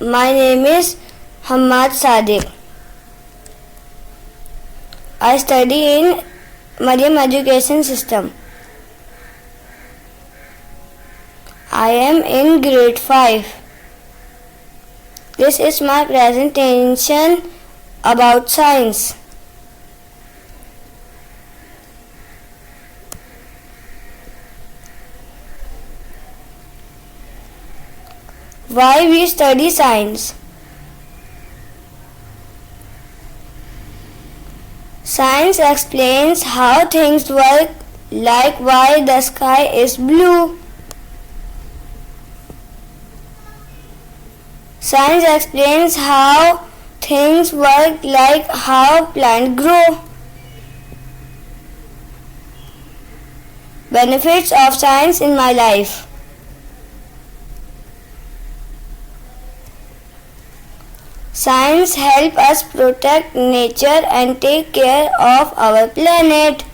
My name is Hammad Sadiq. I study in Mariam Education System. I am in grade 5. This is my presentation about science. Why we study science? Science explains how things work, like why the sky is blue. Science explains how things work, like how plants grow. Benefits of science in my life. Science helps us protect nature and take care of our planet.